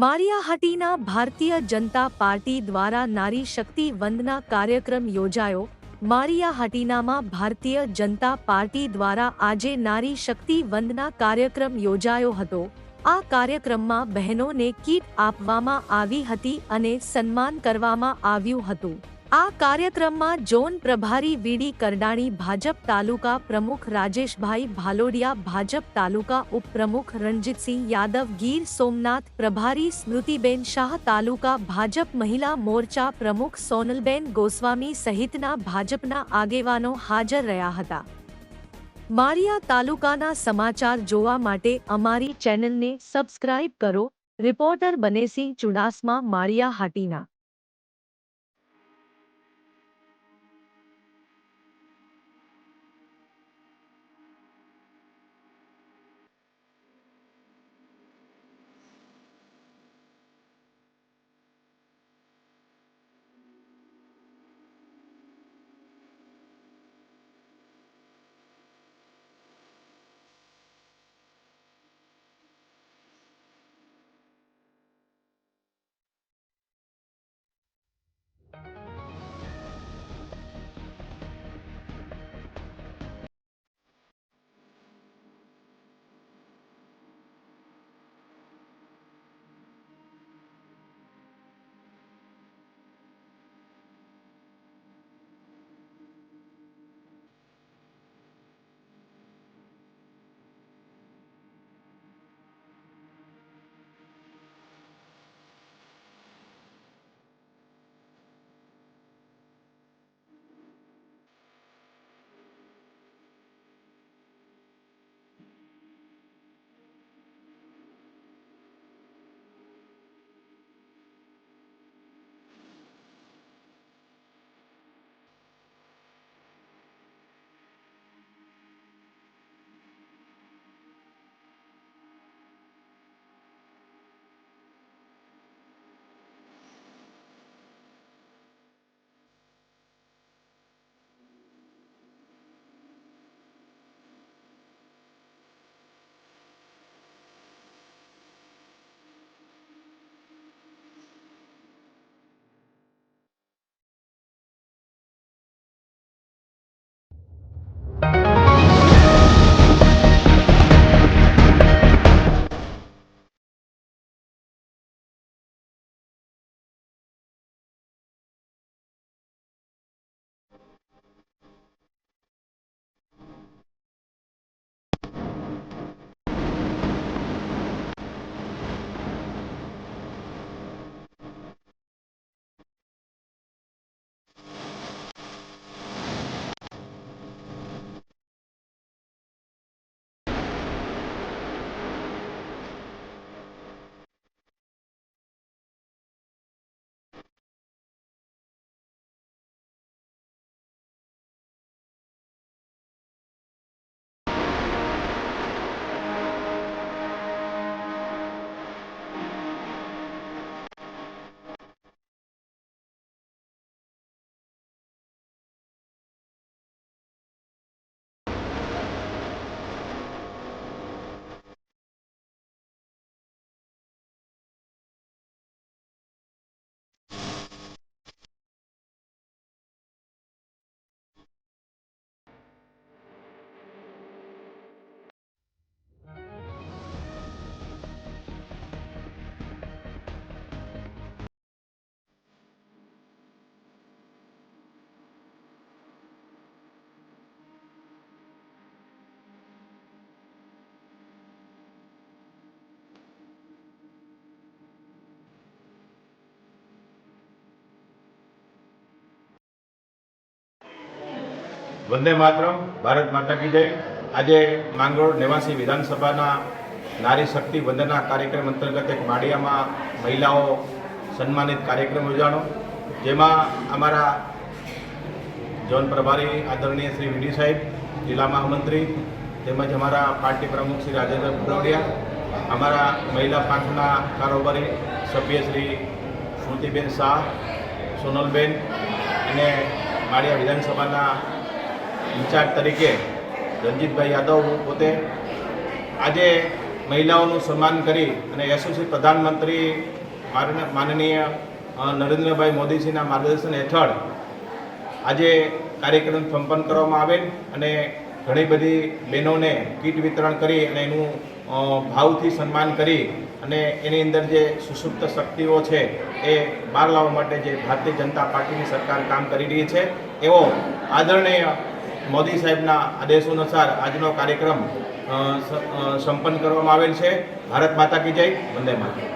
Maliya Hatina Bharatiya Janata party દ્વારા નારી શક્તિ વંદના કાર્યક્રમ યોજાયો। માળિયાહાટીનામાં ભારતીય જનતા પાર્ટી દ્વારા આજે નારી શક્તિ વંદના કાર્યક્રમ યોજાયો હતો। આ કાર્યક્રમમાં બહેનોને કીટ આપવામાં આવી હતી અને સન્માન કરવામાં આવ્યું હતું। આ કાર્યક્રમમાં ઝોન પ્રભારી વીડી કરડાણી, ભાજપ તાલુકા પ્રમુખ રાજેશભાઈ ભાલોડિયા, ભાજપ તાલુકા ઉપપ્રમુખ રણજીતસિંહ યાદવ, ગીર સોમનાથ પ્રભારી સ્મૃતિબેન શાહ, તાલુકા ભાજપ મહિલા મોરચા પ્રમુખ સોનલબેન ગોસ્વામી સહિતના ભાજપના આગેવાનો હાજર રહ્યા હતા। માળિયા તાલુકાના સમાચાર જોવા માટે અમારી ચેનલને સબસ્ક્રાઇબ કરો। રિપોર્ટર બનેસિંહ ચુડાસમા, માળિયાહાટીના। वंदे मातरम, भारत माता की जय। आज માંગરોળ निवासी विधानसभा नारी शक्ति वंदना कार्यक्रम अंतर्गत एक माड़िया में महिलाओं सन्मानित कार्यक्रम योजाणो, जेमा अमरा जोन प्रभारी आदरणीय श्री वीडी साहेब, जिला महामंत्री तेमज अमरा पार्टी प्रमुख श्री राजेंद्र भदौड़िया, अमरा महिला पंखना कारोबारी सभ्य श्री स्मृतिबेन शाह, सोनलबेन अने माड़िया विधानसभा इंचार्ज तरीके रंजीत भाई यादव पोते आज મહિલાઓનું સન્માન કરી અને યશસ્વી પ્રધાનમંત્રી માનનીય નરેન્દ્રભાઈ મોદીજીના માર્ગદર્શન હેઠળ આજે કાર્યક્રમ સંપન્ન કરવામાં આવેલ અને ઘણી બધી બહેનોને કીટ વિતરણ કરી અને એનું ભાવથી સન્માન કરી અને એની અંદર જે સુષુપ્ત શક્તિઓ છે એ બહાર લાવવા માટે જે ભારતીય જનતા પાર્ટીની સરકાર કામ કરી રહી છે એવો આદરણીય મોદી સાહેબના આદેશો અનુસાર આજનો કાર્યક્રમ સંપન્ન કરવામાં આવેલ છે. ભારત માતા કી જય. વંદે માતરમ.